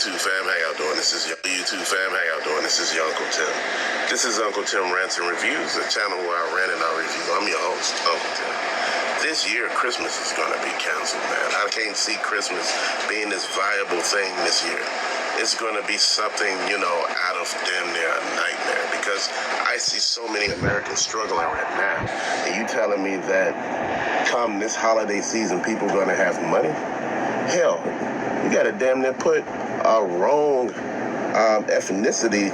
YouTube fam, how y'all doing? This is your Uncle Tim. This is Uncle Tim Rants and Reviews, a channel where I rant and I review. I'm your host, Uncle Tim. This year, Christmas is going to be canceled, man. I can't see Christmas being this viable thing this year. It's going to be something, out of damn near a nightmare, because I see so many Americans struggling right now. And you telling me that come this holiday season, people going to have money? Hell, you got to damn near put a wrong ethnicity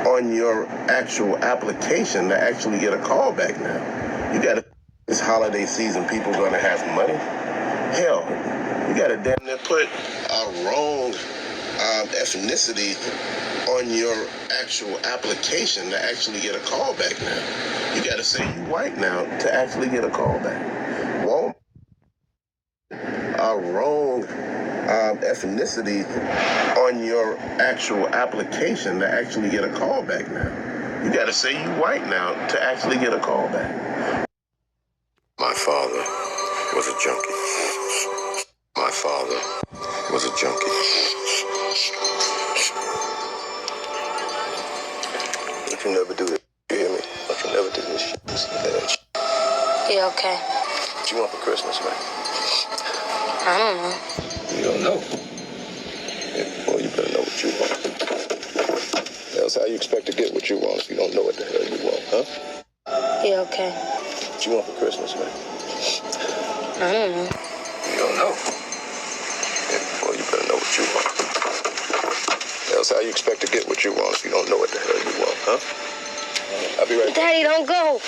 on your actual application to actually get a call back now. You got to, this holiday season, people going to have money? Hell, you got to damn near put a wrong ethnicity on your actual application to actually get a call back now. You got to say you white now to actually get a call back. Won't a wrong ethnicity on your actual application to actually get a call back now. You got to say you white now to actually get a call back. My father was a junkie. My father was a junkie. Don't you never do this, you hear me? Don't you never do this shit. Yeah, okay. What you want for Christmas, man? I don't know. You don't know? Yeah, well, you better know what you want. Else how you expect to get what you want if you don't know what the hell you want, huh? Yeah, okay. What you want for Christmas, man? I don't know. You don't know? Yeah, well, you better know what you want. Else how you expect to get what you want if you don't know what the hell you want, huh? I'll be right back. Daddy, don't go.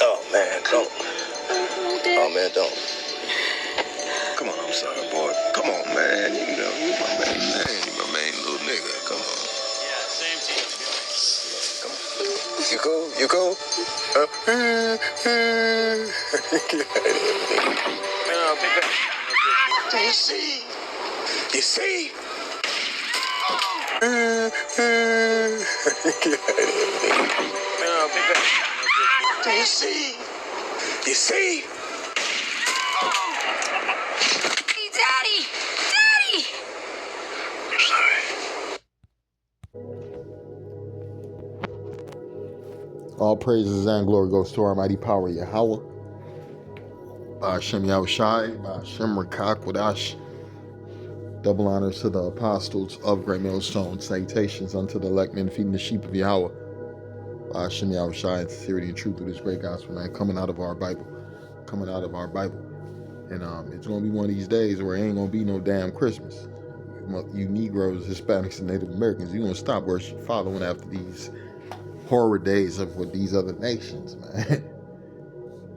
Oh, man, don't. Oh, man, don't. Come on, I'm sorry, boy. Come on, man. You my main man. You my main little nigga. Come on. Yeah, same team. Come on. You cool? You cool? Huh? Do you see? You see? Do you see? You see? Hey, Daddy! Daddy! I'm sorry. All praises and glory goes to our mighty power, Yahweh. Hashem Yahushai, Hashem Rakak Wadash. Double honors to the apostles of Great Millstone. Salutations unto the elect men feeding the sheep of Yahweh. Hashem Yahushai, in sincerity and truth through this great gospel, man, coming out of our Bible. And it's going to be one of these days where it ain't going to be no damn Christmas. You Negroes, Hispanics, and Native Americans, you're going to stop following after these horror days of with these other nations, man.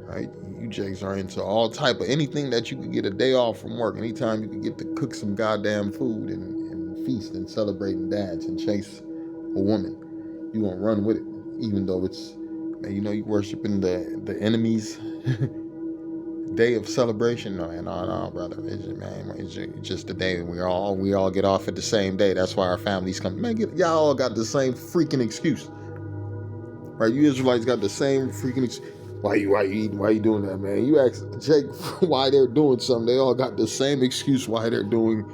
Right? You jakes are into all type of anything that you could get a day off from work. Anytime you could get to cook some goddamn food and feast and celebrate and dance and chase a woman, you gonna run with it, even though it's, man, you worshiping the enemy's day of celebration. No, brother. It's just the day we all get off at the same day. That's why our families come. Man, y'all all got the same freaking excuse. Right, you Israelites got the same freaking. Why you doing that, man? You ask Jake why they're doing something. They all got the same excuse why they're doing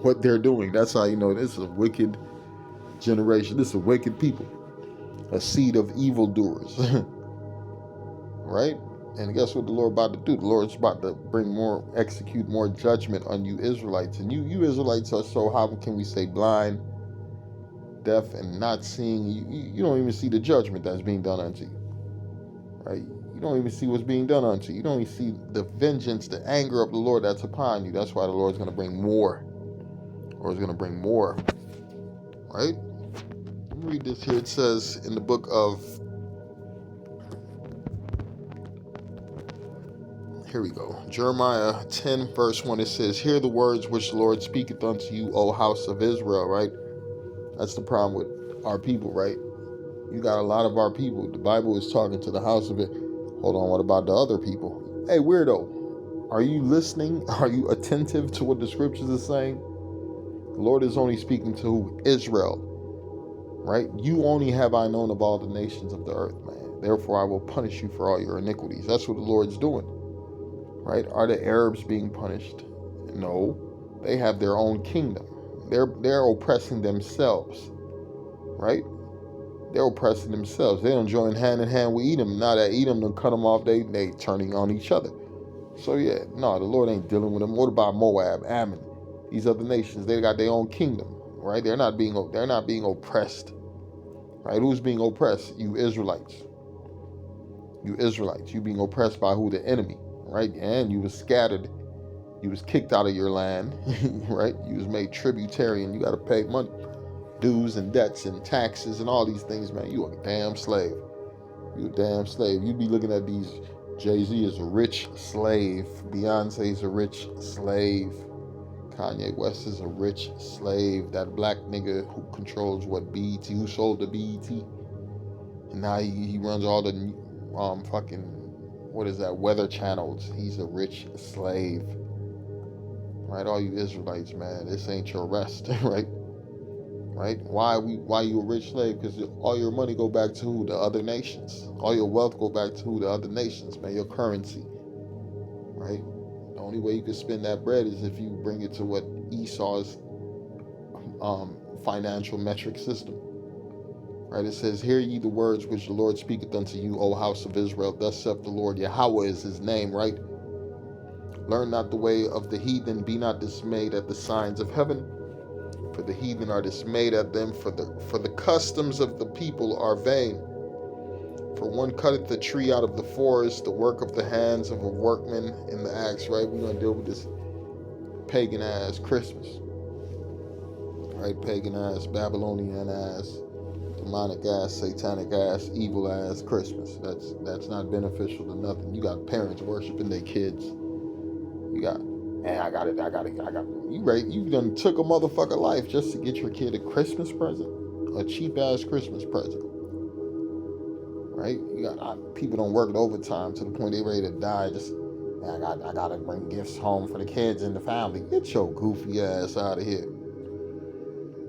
what they're doing. That's how you know this is a wicked generation. This is a wicked people, a seed of evildoers, right? And guess what the Lord about to do? The Lord's about to execute more judgment on you Israelites. And you Israelites are so, how can we say, blind, deaf, and not seeing. You don't even see the judgment that's being done unto you, right? You don't even see what's being done unto you. You don't even see the vengeance, the anger of the Lord that's upon you. That's why the Lord's going to bring more. Or is going to bring more, right? Let me read this here. It says in the book of, here we go, Jeremiah 10 verse 1, it says, hear the words which the Lord speaketh unto you, O house of Israel, right? That's the problem with our people, right? You got a lot of our people. The Bible is talking to the house of it. Hold on, what about the other people? Hey, weirdo, are you listening? Are you attentive to what the scriptures are saying? The Lord is only speaking to Israel, right? You only have I known of all the nations of the earth, man. Therefore, I will punish you for all your iniquities. That's what the Lord's doing, right? Are the Arabs being punished? No, they have their own kingdom. They're oppressing themselves, right? They're oppressing themselves. They don't join hand in hand with Edom. Now that Edom done cut them off, they turning on each other. So yeah, no, the Lord ain't dealing with them. What about Moab, Ammon, these other nations? They got their own kingdom, right? They're not being oppressed, right? Who's being oppressed? You Israelites. You Israelites. You being oppressed by who? The enemy, right? And you was scattered. You was kicked out of your land, right? You was made tributary, and you got to pay money, dues and debts and taxes and all these things, man. You a damn slave. You a damn slave. You be looking at these. Jay-Z is a rich slave. Beyonce's a rich slave. Kanye West is a rich slave. That black nigga who controls what BET, who sold the BET, and now he runs all the fucking, what is that, weather channels. He's a rich slave. Right, all you Israelites, man, this ain't your rest, right? Right? Why you a rich slave? Because all your money go back to who? The other nations. All your wealth go back to who? The other nations, man. Your currency, right? The only way you can spend that bread is if you bring it to what Esau's financial metric system. Right? It says, "Hear ye the words which the Lord speaketh unto you, O house of Israel. Thus saith the Lord." Yahweh is his name, right? "Learn not the way of the heathen, be not dismayed at the signs of heaven. For the heathen are dismayed at them, for the customs of the people are vain. For one cutteth the tree out of the forest, the work of the hands of a workman in the axe," right? We're gonna deal with this pagan ass Christmas. Right? Pagan ass, Babylonian ass, demonic ass, satanic ass, evil ass Christmas. That's not beneficial to nothing. You got parents worshiping their kids. You got, man, I got it. You done took a motherfucker life just to get your kid a Christmas present, a cheap ass Christmas present, right? You got people don't work overtime to the point they ready to die. Just, man, I gotta bring gifts home for the kids and the family. Get your goofy ass out of here.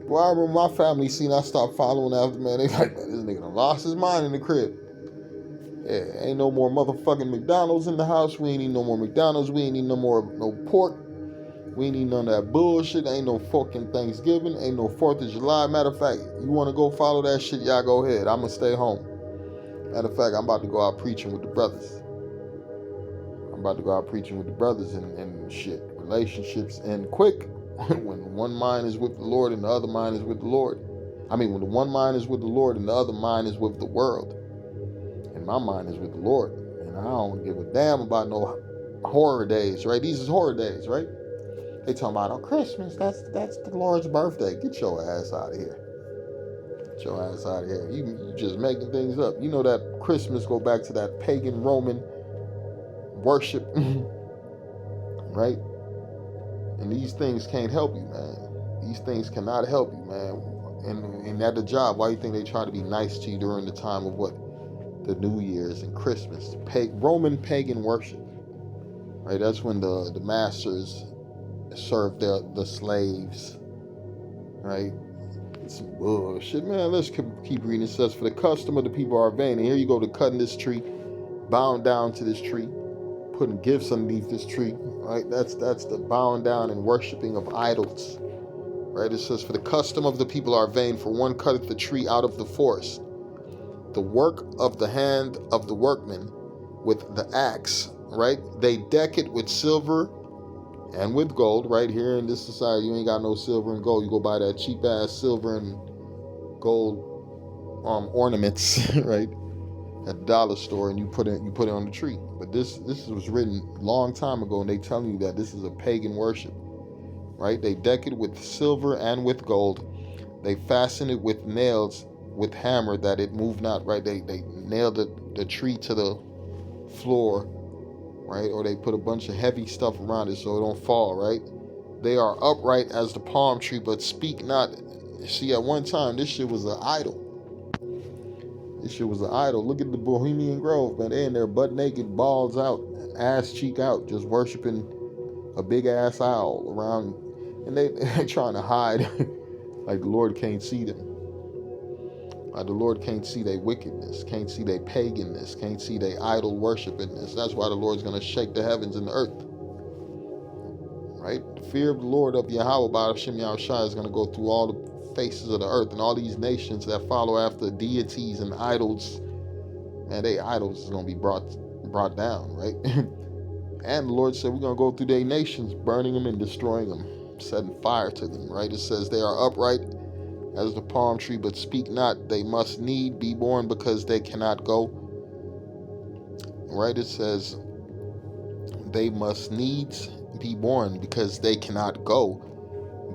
Well, I remember my family seen I stopped following after, man. They like, man, this nigga done lost his mind in the crib. Yeah, ain't no more motherfucking McDonald's in the house. We ain't need no more McDonald's. We ain't need no pork. We ain't need none of that bullshit. Ain't no fucking Thanksgiving. Ain't no 4th of July. Matter of fact, you want to go follow that shit, y'all go ahead. I'm going to stay home. Matter of fact, I'm about to go out preaching with the brothers. And shit. Relationships end quick when one mind is with the Lord and the other mind is with the Lord. I mean, when the one mind is with the Lord and the other mind is with the world. And my mind is with the Lord. And I don't give a damn about no horror days, right? These is horror days, right? They talking about, oh, Christmas, that's the Lord's birthday. Get your ass out of here. Get your ass out of here. You just making things up. You know that Christmas go back to that pagan Roman worship, right? And these things can't help you, man. These things cannot help you, man. And at the job, why do you think they try to be nice to you during the time of what? The New Year's and Christmas. Roman pagan worship, right? That's when the masters served the slaves, right? It's some bullshit, man. Let's keep reading. It says, "For the custom of the people are vain." And here you go to cutting this tree, bowing down to this tree, putting gifts underneath this tree, right? That's the bowing down and worshiping of idols, right? It says, "For the custom of the people are vain, for one cutteth the tree out of the forest, the work of the hand of the workman with the axe," right? "They deck it with silver and with gold," right? Here in this society, you ain't got no silver and gold. You go buy that cheap ass silver and gold ornaments, right, at the dollar store, and you put it on the tree. But this was written a long time ago, and they telling you that this is a pagan worship, right? "They deck it with silver and with gold. They fasten it with nails, with hammer, that it move not," right? They nail the tree to the floor, right? Or they put a bunch of heavy stuff around it so it don't fall, right? "They are upright as the palm tree, but speak not." See, at one time, this shit was an idol. Look at the Bohemian Grove, man. They in there butt naked, balls out, ass cheek out, just worshiping a big ass owl around. And they trying to hide like the Lord can't see them. Like the Lord can't see their wickedness, can't see their paganness, can't see their idol worshipingness. That's why the Lord's going to shake the heavens and the earth. right? The fear of the Lord of Yahweh by Hashem Yahushua is going to go through all the faces of the earth, and all these nations that follow after deities and idols, and they idols is going to be brought down, right? And the Lord said we're going to go through their nations, burning them and destroying them, setting fire to them, right? It says they are upright as the palm tree, but speak not. They must need be born because they cannot go, right? It says they must needs be born because they cannot go.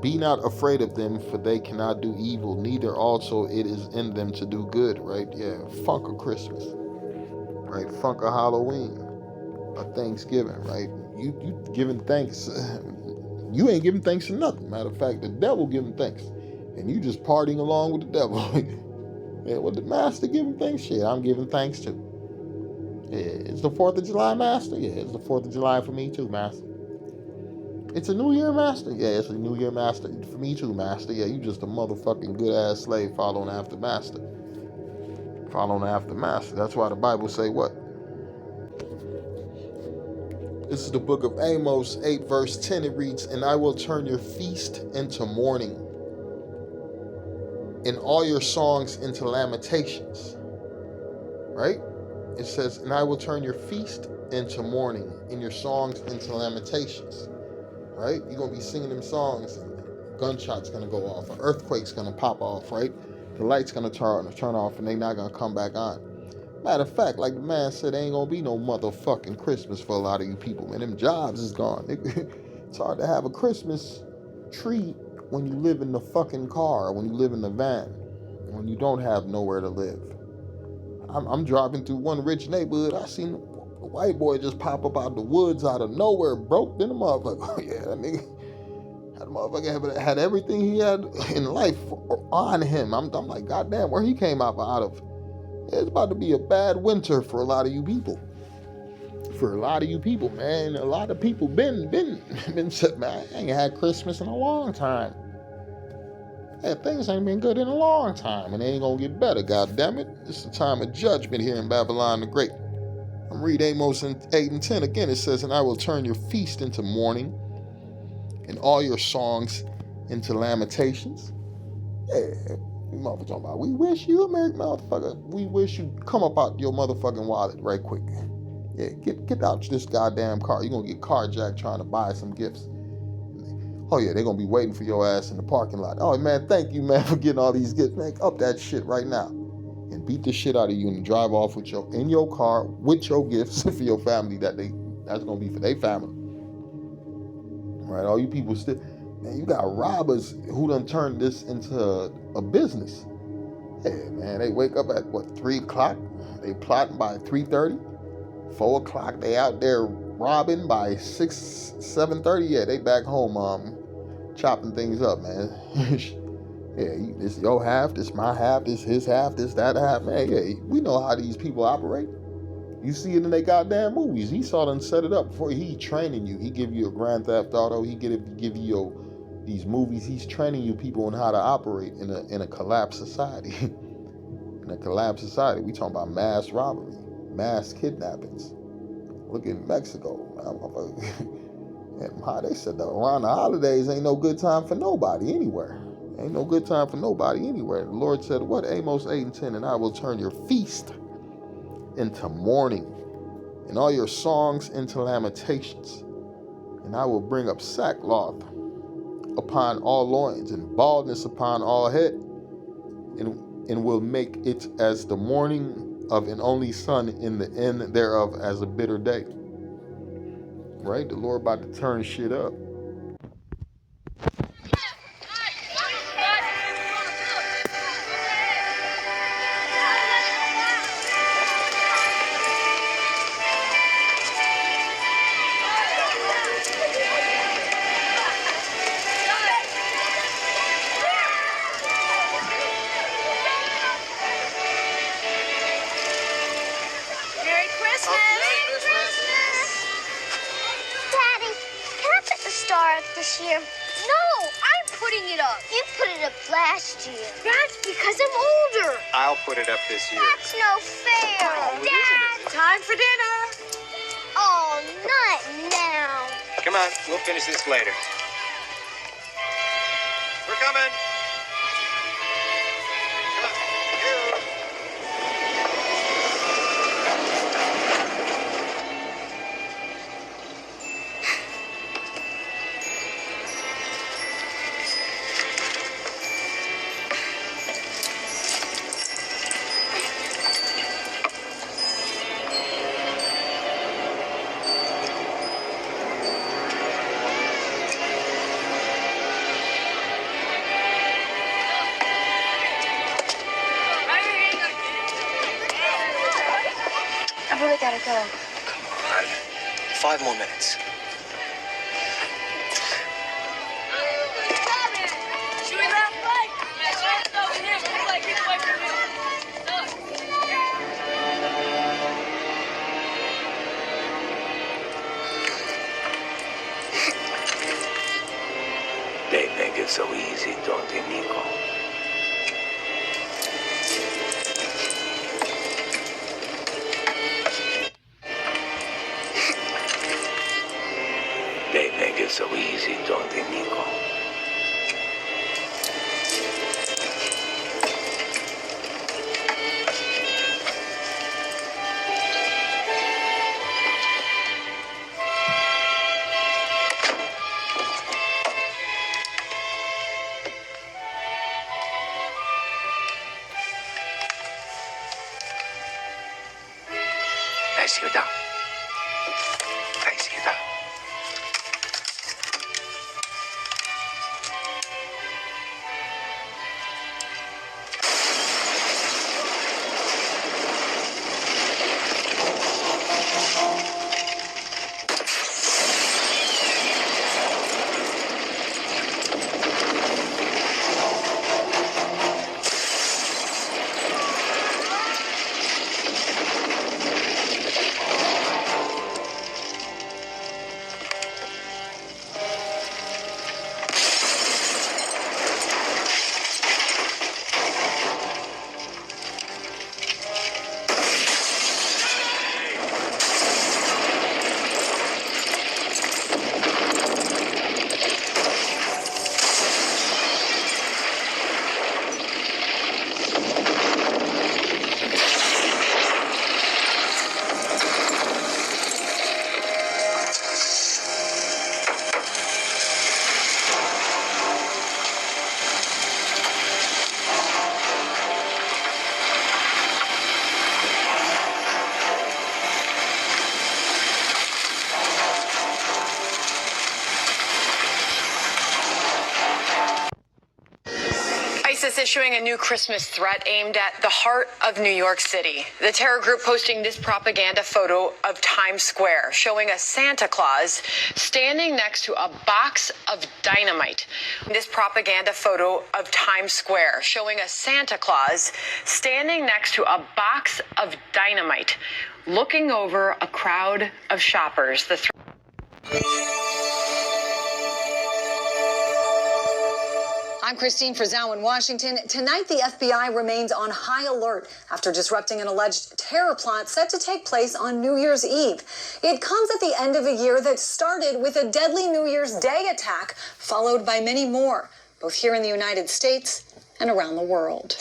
Be not afraid of them, for they cannot do evil, neither also it is in them to do good, right? Yeah, funk of Christmas, right? Funk of Halloween, of Thanksgiving, right? You giving thanks. You ain't giving thanks to nothing. Matter of fact, the devil giving thanks, and you just partying along with the devil. Yeah, what the master giving thanks? Shit, I'm giving thanks too. Yeah, it's the 4th of July, master. Yeah, it's the 4th of July for me too, master. It's a New Year, master. Yeah, it's a New Year, master. For me too, master. Yeah, you just a motherfucking good ass slave following after master. Following after master. That's why the Bible say what? This is the book of Amos 8 verse 10. It reads, and I will turn your feast into mourning, and all your songs into lamentations. Right? It says, and I will turn your feast into mourning, and your songs into lamentations. Right? You're going to be singing them songs, and gunshots going to go off, an earthquake's going to pop off, right? The light's going to turn off, and they're not going to come back on. Matter of fact, like the man said, there ain't going to be no motherfucking Christmas for a lot of you people, man. Them jobs is gone. It's hard to have a Christmas tree when you live in the fucking car, when you live in the van, when you don't have nowhere to live. I'm driving through one rich neighborhood. I seen a white boy just pop up out the woods out of nowhere, broke. Then the motherfucker, oh yeah, that motherfucker had everything he had in life on him. I'm like, goddamn, where he came out of. It's about to be a bad winter for a lot of you people. For a lot of you people, man. A lot of people been said, man, I ain't had Christmas in a long time. Yeah, things ain't been good in a long time, and they ain't gonna get better, goddammit. It's the time of judgment here in Babylon the Great. I'm reading Amos 8 and 10 again. It says, and I will turn your feast into mourning, and all your songs into lamentations. Yeah, you motherfucker talking about, we wish you, American motherfucker. We wish you come up out your motherfucking wallet right quick. Yeah, get out this goddamn car. You're gonna get carjacked trying to buy some gifts. Oh yeah, they're gonna be waiting for your ass in the parking lot. Oh man, thank you, man, for getting all these gifts. Man, up that shit right now. And beat the shit out of you and drive off with in your car with your gifts for your family that's gonna be for their family. Right? All you people still, man, you got robbers who done turned this into a business. Yeah, man, they wake up at 3 o'clock? They plotting by 3:30, 4 o'clock, they out there robbing by 6, 7:30. Yeah, they back home, chopping things up, man. Yeah, this your half, this my half, this his half, this that half, man. Yeah, we know how these people operate. You see it in their goddamn movies. He saw them set it up before he training you. He give you a Grand Theft Auto. He give you these movies. He's training you people on how to operate in a collapsed society. In a collapsed society, we talking about mass robbery, mass kidnappings. Look at Mexico. And they said that around the holidays ain't no good time for nobody anywhere. Ain't no good time for nobody anywhere. The Lord said, what? Amos 8 and 10, and I will turn your feast into mourning, and all your songs into lamentations. And I will bring up sackcloth upon all loins, and baldness upon all head, and will make it as the mourning of an only son in the end thereof as a bitter day. Right? The Lord about to turn shit up. Merry Christmas! Merry Christmas! Daddy, can I put the star up this year? No, I'm putting it up. You put it up last year. That's because I'm older. I'll put it up this year. That's no fair. Oh, Dad! isn't it? Time for dinner. Oh, not now. Come on, we'll finish this later. We're coming. Come on. I really gotta go. Come on. 5 more minutes. They make it so easy, don't they, Nico? They make it so easy, don't they, Nico? Nice ciudad. Nice ciudad. ISIS issuing a new Christmas threat aimed at the heart of New York City. The terror group posting this propaganda photo of Times Square showing a Santa Claus standing next to a box of dynamite. This propaganda photo of Times Square showing a Santa Claus standing next to a box of dynamite, looking over a crowd of shoppers. I'm Christine Frizzell in Washington. Tonight, the FBI remains on high alert after disrupting an alleged terror plot set to take place on New Year's Eve. It comes at the end of a year that started with a deadly New Year's Day attack, followed by many more, both here in the United States and around the world.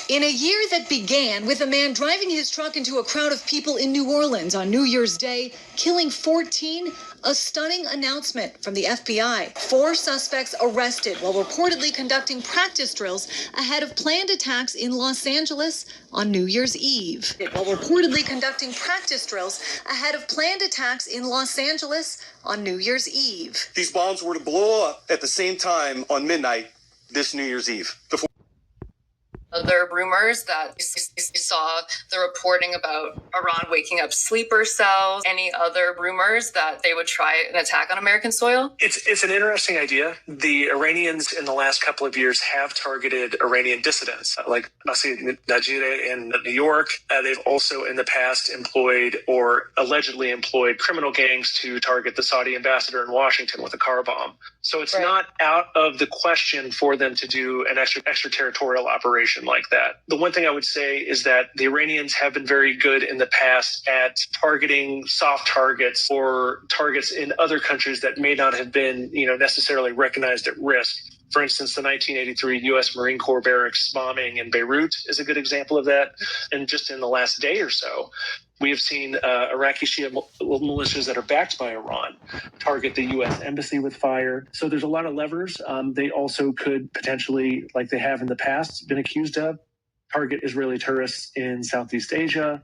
In a year that began with a man driving his truck into a crowd of people in New Orleans on New Year's Day, killing 14, a stunning announcement from the FBI. 4 suspects arrested while reportedly conducting practice drills ahead of planned attacks in Los Angeles on New Year's Eve. While reportedly conducting practice drills ahead of planned attacks in Los Angeles on New Year's Eve. These bombs were to blow up at the same time on midnight this New Year's Eve. There are rumors that you saw the reporting about Iran waking up sleeper cells. Any other rumors that they would try an attack on American soil? It's an interesting idea. The Iranians in the last couple of years have targeted Iranian dissidents, like Masih Najiri in New York. They've also in the past employed or allegedly employed criminal gangs to target the Saudi ambassador in Washington with a car bomb. So it's not out of the question for them to do an extraterritorial operation. something like that. The one thing I would say is that the Iranians have been very good in the past at targeting soft targets or targets in other countries that may not have been, necessarily recognized at risk. For instance, the 1983 U.S. Marine Corps barracks bombing in Beirut is a good example of that. And just in the last day or so, we have seen Iraqi Shia militias that are backed by Iran target the U.S. embassy with fire. So there's a lot of levers. They also could potentially, like they have in the past, been accused of, target Israeli tourists in Southeast Asia,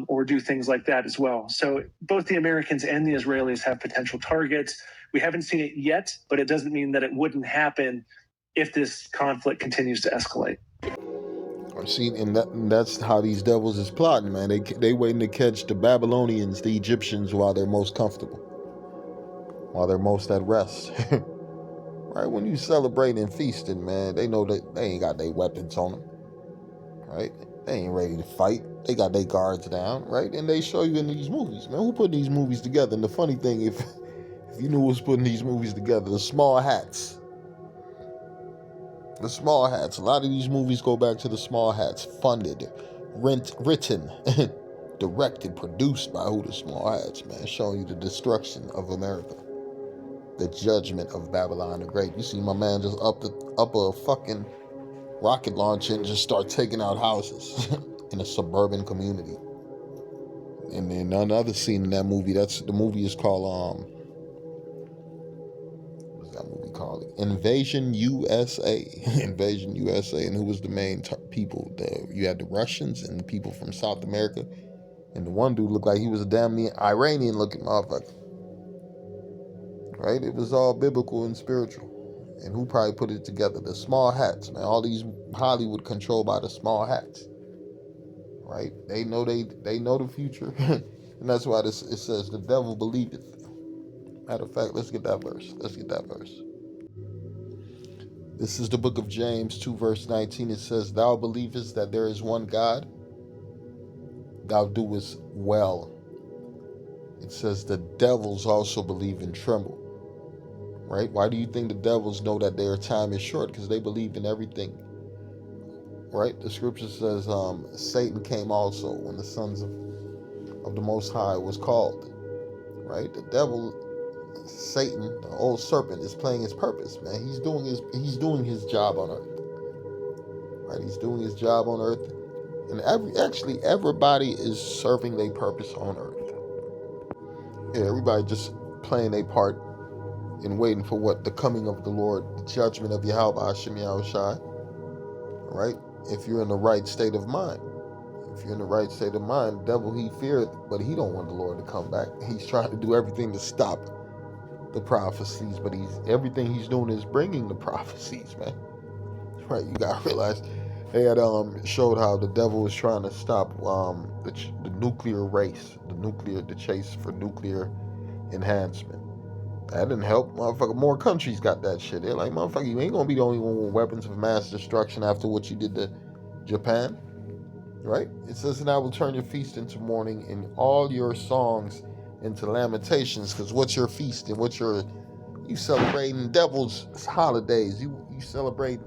or do things like that as well. So both the Americans and the Israelis have potential targets. We haven't seen it yet, but it doesn't mean that it wouldn't happen if this conflict continues to escalate. See, and that's how these devils is plotting, man. They waiting to catch the Babylonians, the Egyptians, while they're most comfortable, while they're most at rest. Right? When you celebrating and feasting, man, they know that they ain't got their weapons on them. Right? They ain't ready to fight. They got their guards down, right? And they show you in these movies, man. Who put these movies together? And the funny thing, if you knew who was putting these movies together, the small hats. The small hats. A lot of these movies go back to the small hats. Funded, written, directed, produced by who? The small hats, man. Showing you the destruction of America. The judgment of Babylon the Great. You see my man just up a fucking rocket launcher and just start taking out houses in a suburban community. And then another scene in that movie, the movie is called what's that movie called? Invasion USA. Invasion USA. And who was the main people? You had the Russians and the people from South America. And the one dude looked like he was a damn near Iranian looking motherfucker. Right? It was all biblical and spiritual. And who probably put it together? The small hats, man. All these Hollywood controlled by the small hats. Right? They know the future. And that's why it says the devil believeth. Matter of fact, let's get that verse. This is the book of James 2 verse 19. It says, thou believest that there is one God, thou doest well. It says the devils also believe and tremble. Right? Why do you think the devils know that their time is short? Because they believe in everything. Right? The scripture says Satan came also when the sons of the Most High was called. Right? The devil, Satan, the old serpent, is playing his purpose, man. He's doing his job on earth. Right? He's doing his job on earth. And everybody is serving their purpose on earth. Yeah, everybody just playing their part and waiting for what? The coming of the Lord, the judgment of Yahweh Hashem Yahushai. Right? If you're in the right state of mind. If you're in the right state of mind, the devil, he feared, but he don't want the Lord to come back. He's trying to do everything to stop the prophecies, but everything he's doing is bringing the prophecies, man. Right? You gotta realize they had showed how the devil was trying to stop the nuclear race, the chase for nuclear enhancement. That didn't help. Motherfucker, more countries got that shit. They're like, motherfucker, you ain't gonna be the only one with weapons of mass destruction after what you did to Japan. Right? It says, and I will turn your feast into mourning and all your songs into lamentations. Because what's your feast and you celebrating devil's holidays. You celebrate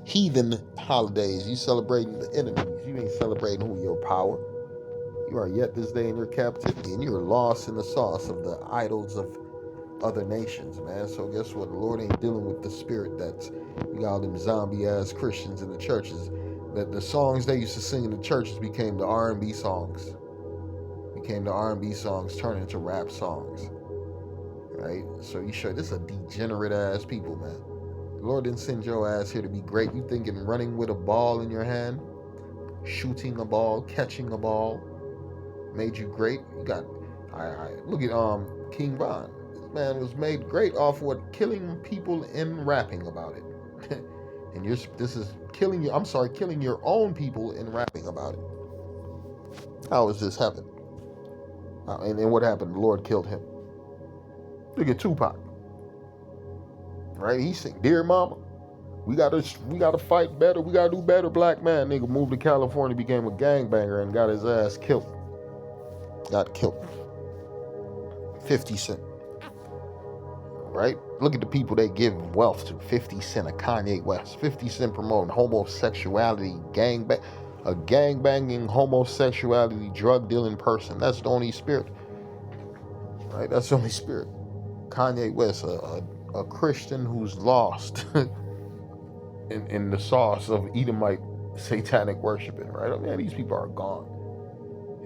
heathen holidays. You celebrating the enemies. You ain't celebrating who your power. You are yet this day in your captivity, and you're lost in the sauce of the idols of other nations, man. So guess what? The Lord ain't dealing with the spirit that you got all them zombie ass Christians in the churches. That the songs they used to sing in the churches became the R&B songs. Turned into rap songs. Right? So you sure this is a degenerate ass people, man. The Lord didn't send your ass here to be great. You thinking running with a ball in your hand, shooting a ball, catching a ball made you great? You got look at King Von. This man was made great off what? Killing people and rapping about it. And killing your own people and rapping about it. How is this heaven? And what happened? The Lord killed him. Look at Tupac. Right? He said, "Dear Mama, we gotta fight better. We gotta do better." Black man, nigga, moved to California, became a gangbanger, and got his ass killed. Got killed. 50 Cent. right? Look at the people they give wealth to. 50 Cent, a Kanye West. 50 Cent promoting homosexuality, a gang-banging, homosexuality, drug-dealing person. That's the only spirit, right? That's the only spirit. Kanye West, a Christian who's lost in the sauce of Edomite satanic worshiping, right? I mean, these people are gone.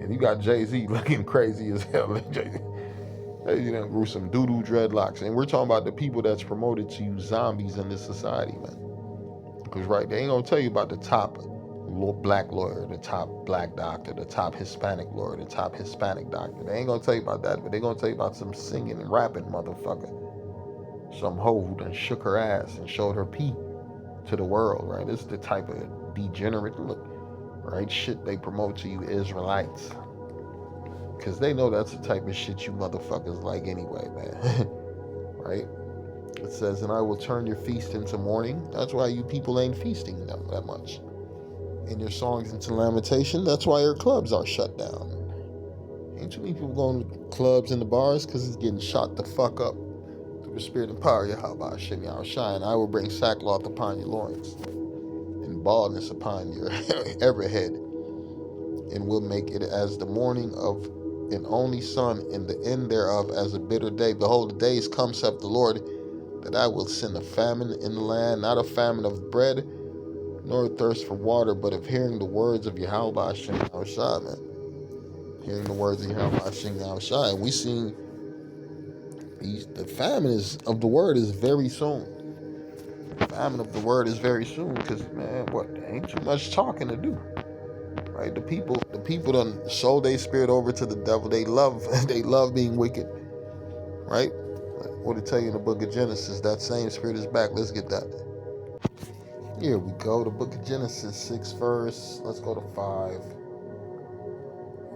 And you got Jay-Z looking crazy as hell. Jay-Z done grew some doo-doo dreadlocks. And we're talking about the people that's promoted to you zombies in this society, man. Because, right, they ain't gonna tell you about the top black lawyer, the top black doctor, the top Hispanic lawyer, the top Hispanic doctor. They ain't gonna tell you about that, but they gonna tell you about some singing and rapping motherfucker. Some hoe who done shook her ass and showed her pee to the world, right? This is the type of degenerate look, right? Shit they promote to you Israelites. Because they know that's the type of shit you motherfuckers like anyway, man. Right? It says, and I will turn your feast into mourning. That's why you people ain't feasting that much. And your songs into lamentation. That's why your clubs are shut down. Ain't too many people going to clubs and the bars because it's getting shot the fuck up. Through the spirit and power, Yahweh Hashem Yahushai, I will bring sackcloth upon your loins and baldness upon your every head, and will make it as the morning of an only son, and the end thereof as a bitter day. Behold, the days come, saith the Lord, that I will send a famine in the land, not a famine of bread, nor a thirst for water, but of hearing the words of Yahweh Hashem Yahushai, man. Hearing the words of Yahweh Hashem Yahushai. And we seen the famine of the word is very soon. The famine of the word is very soon, because, man, ain't too much talking to do. Right? The people done sold their spirit over to the devil. They love being wicked. Right? What it tell you in the book of Genesis, that same spirit is back. Let's get that. Here we go. The book of Genesis, 6 verse. Let's go to 5.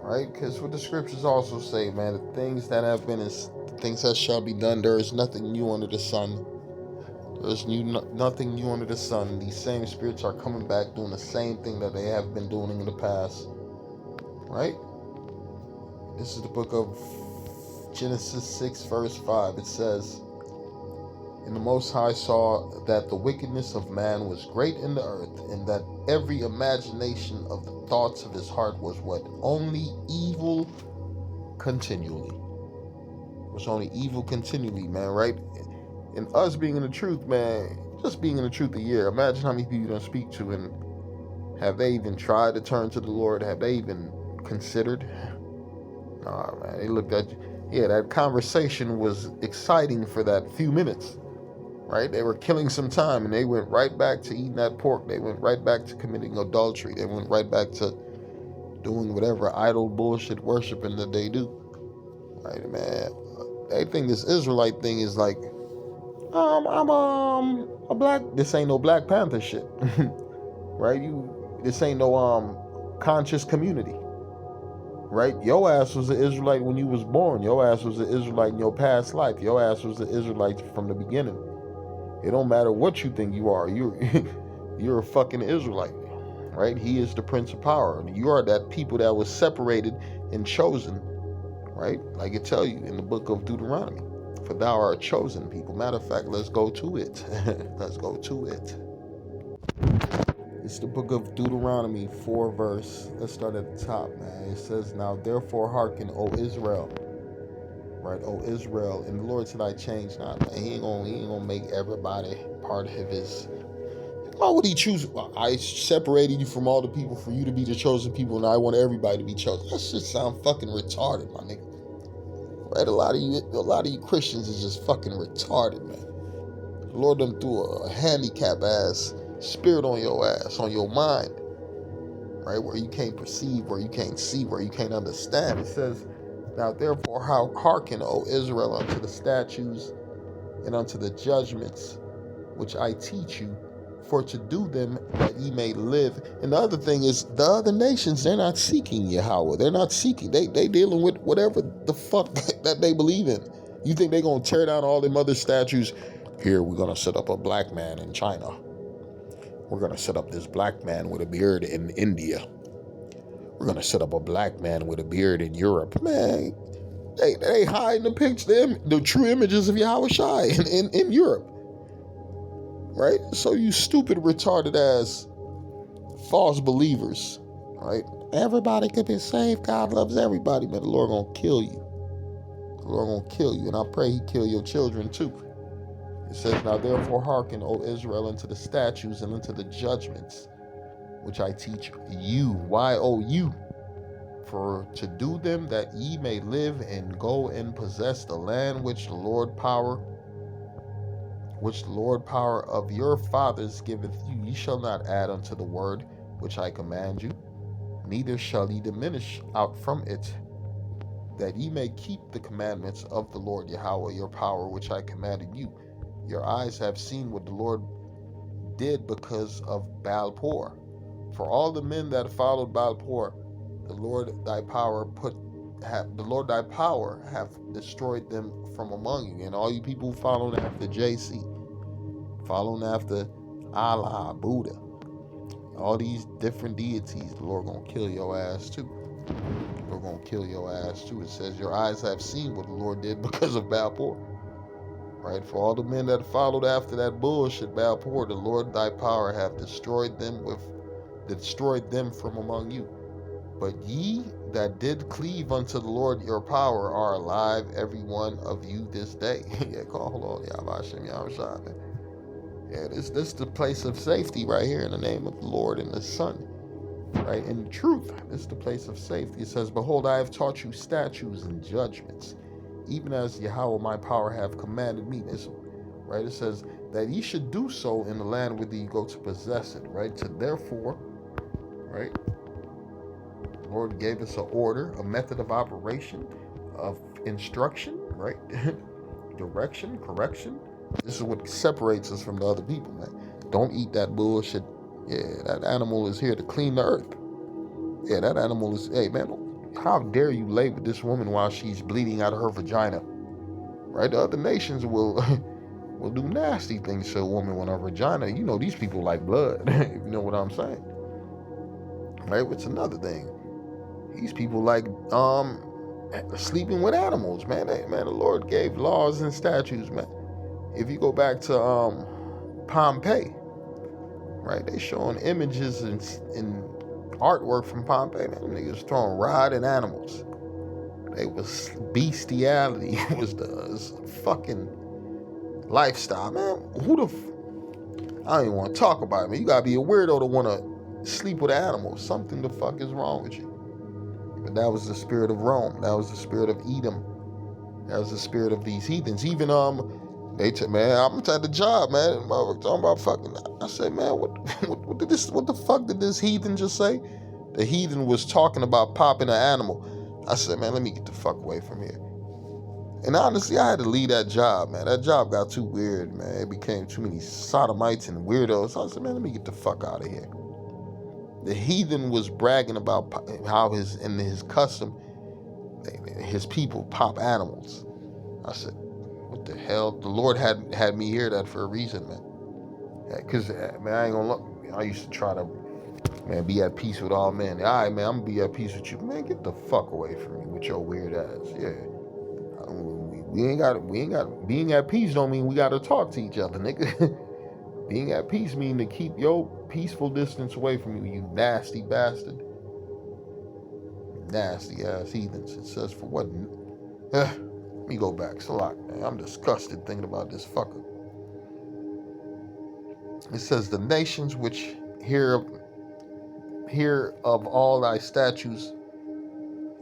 Right? Because what the scriptures also say, man, the things that have been is the things that shall be done. There is nothing new under the sun. There's nothing new under the sun. These same spirits are coming back doing the same thing that they have been doing in the past. Right? This is the book of Genesis 6 verse 5. It says, and the Most High saw that the wickedness of man was great in the earth, and that every imagination of the thoughts of his heart was what? Only evil continually. It was only evil continually, man, right? And us being in the truth, man, just being in the truth a year. Imagine how many people you don't speak to, and have they even tried to turn to the Lord? Have they even considered? Nah, man, they looked at you. Yeah, that conversation was exciting for that few minutes. Right? They were killing some time, and they went right back to eating that pork. They went right back to committing adultery. They went right back to doing whatever idol bullshit worshiping that they do. Right, man? They think this Israelite thing is like, I'm a black. This ain't no Black Panther shit, right? This ain't no conscious community, right? Your ass was an Israelite when you was born. Your ass was an Israelite in your past life. Your ass was an Israelite from the beginning. It don't matter what you think you are. You're a fucking Israelite, right? He is the Prince of Power. You are that people that was separated and chosen, right? Like it tell you in the book of Deuteronomy, for thou art a chosen people. Matter of fact, let's go to it. Let's go to it. It's the book of Deuteronomy 4 verse. Let's start at the top, man. It says, now therefore hearken, O Israel. Right, O Israel, and the Lord said, I change not, man. He ain't gonna make everybody part of his. Why would he choose? I separated you from all the people for you to be the chosen people, and I want everybody to be chosen. That shit sound fucking retarded, my nigga. Right, a lot of you Christians is just fucking retarded, man. The Lord done threw a handicap ass spirit on your ass, on your mind, right, where you can't perceive, where you can't see, where you can't understand. It says, now therefore hearken, O Israel, unto the statutes and unto the judgments which I teach you, for to do them that ye may live. And the other thing is, the other nations, they're not seeking Yahweh. They're not seeking. They dealing with whatever the fuck that they believe in. You think they're going to tear down all them other statues? Here, we're going to set up a black man in China. We're going to set up this black man with a beard in India. We're going to set up a black man with a beard in Europe. Man, They hiding the picture, the true images of Yahweh Shai in Europe, right? So you stupid, retarded ass false believers, right? Everybody could be saved. God loves everybody, but the Lord gonna kill you. The Lord gonna kill you, and I pray He kill your children too. It says, "Now therefore hearken, O Israel, unto the statutes and unto the judgments which I teach you." Why, O you? For to do them, that ye may live and go and possess the land which the Lord power of your fathers giveth you. Ye shall not add unto the word which I command you, neither shall ye diminish out from it, that ye may keep the commandments of the Lord Yahweh your power, which I commanded you. Your eyes have seen what the Lord did because of Baalpor. For all the men that followed Baalpor, the Lord thy power hath destroyed them from among you. And all you people following after JC, following after Allah, Buddha, all these different deities, the Lord gonna kill your ass too. The Lord gonna kill your ass too. It says your eyes have seen what the Lord did because of Baalpor. Right? For all the men that followed after that bullshit Baalpor, the Lord thy power hath destroyed them from among you. But ye that did cleave unto the Lord your power are alive, every one of you this day. Yeah, hold on, Yahweh, man. Yeah, this the place of safety right here in the name of the Lord and the Son. Right? In truth, this is the place of safety. It says, "Behold, I have taught you statutes and judgments, even as Yahweh my power have commanded me." This, right? It says that ye should do so in the land whither you go to possess it. Right? So therefore, right? The Lord gave us an order, a method of operation, of instruction, right? Direction, correction. This is what separates us from the other people, man. Don't eat that bullshit. Yeah, that animal is here to clean the earth. Yeah, that animal is, hey, man, how dare you lay with this woman while she's bleeding out of her vagina, right? The other nations will will do nasty things to a woman when her vagina, you know, these people like blood, if you know what I'm saying, right? It's another thing. These people like sleeping with animals, man. The Lord gave laws and statutes, man. If you go back to Pompeii, right? They showing images and artwork from Pompeii, man. Them niggas throwing riding animals. It was bestiality. It was the fucking lifestyle, man. I don't even want to talk about it, man. You gotta be a weirdo to want to sleep with animals. Something the fuck is wrong with you. But that was the spirit of Rome. That was the spirit of Edom. That was the spirit of these heathens. Even they said, man, I'm at the job, man. Motherfucker talking about fucking. I said, man, what the fuck did this heathen just say? The heathen was talking about popping an animal. I said, man, let me get the fuck away from here. And honestly, I had to leave that job, man. That job got too weird, man. It became too many sodomites and weirdos. So I said, man, let me get the fuck out of here. The heathen was bragging about how in his custom, his people pop animals. I said, what the hell? The Lord had me hear that for a reason, man. Because, man, I ain't gonna look. I used to try to, man, be at peace with all men. All right, man, I'm gonna be at peace with you. Man, get the fuck away from me with your weird ass. Yeah. We ain't got, being at peace don't mean we gotta talk to each other, nigga. Being at peace mean to keep your peaceful distance away from you, you nasty bastard. Nasty ass heathens. It says for what? Let me go back. Salak, man. I'm disgusted thinking about this fucker. It says the nations which hear of all thy statutes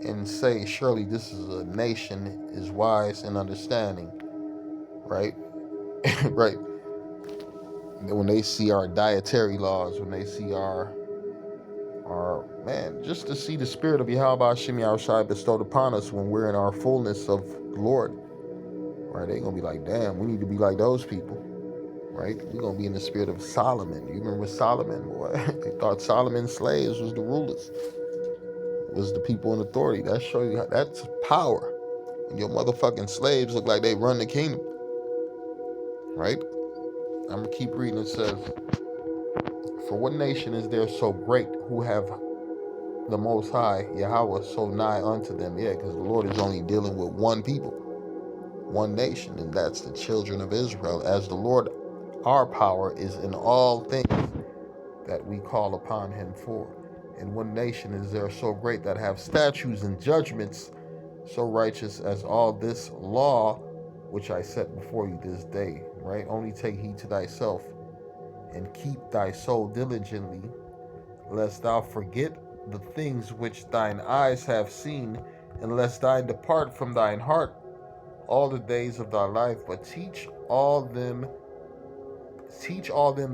and say, surely this is a nation is wise and understanding. Right? Right. When they see our dietary laws, when they see our man, just to see the spirit of Yahweh Hashem Yahushai bestowed upon us when we're in our fullness of the Lord, right? They're gonna be like, damn, we need to be like those people, right? We're gonna be in the spirit of Solomon. You remember Solomon, boy? They thought Solomon's slaves was the rulers, was the people in authority. That show you how that's power. And your motherfucking slaves look like they run the kingdom, right? I'm gonna keep reading. It says, for what nation is there so great who have the Most High, Yahweh, so nigh unto them. Yeah, because the Lord is only dealing with one people, one nation, and that's the children of Israel. As the Lord, our power is in all things that we call upon him for. And one nation is there so great that have statutes and judgments so righteous as all this law which I set before you this day. Right? Only take heed to thyself and keep thy soul diligently, lest thou forget the things which thine eyes have seen, and lest thine depart from thine heart all the days of thy life, but teach all them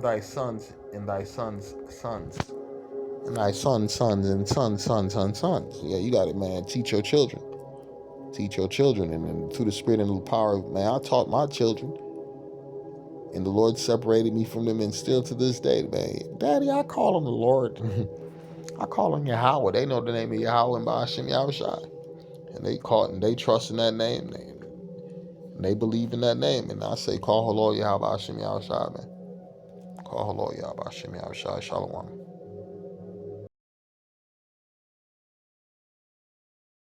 thy sons and thy sons' sons. And thy sons' sons and sons. Yeah, you got it, man. Teach your children. Teach your children. And then through the spirit and the power of, man, I taught my children. And the Lord separated me from them, and still to this day, man. Daddy, I call on the Lord. I call on Yahweh. They know the name of Yahweh and Ba'ashem Yahushai. And they call and they trust in that name. And they believe in that name. And I say, call Lord Yahweh Ba'ashem Yahushai, man. Call Lord Yahweh Ba'ashem Yahushai. Shalom.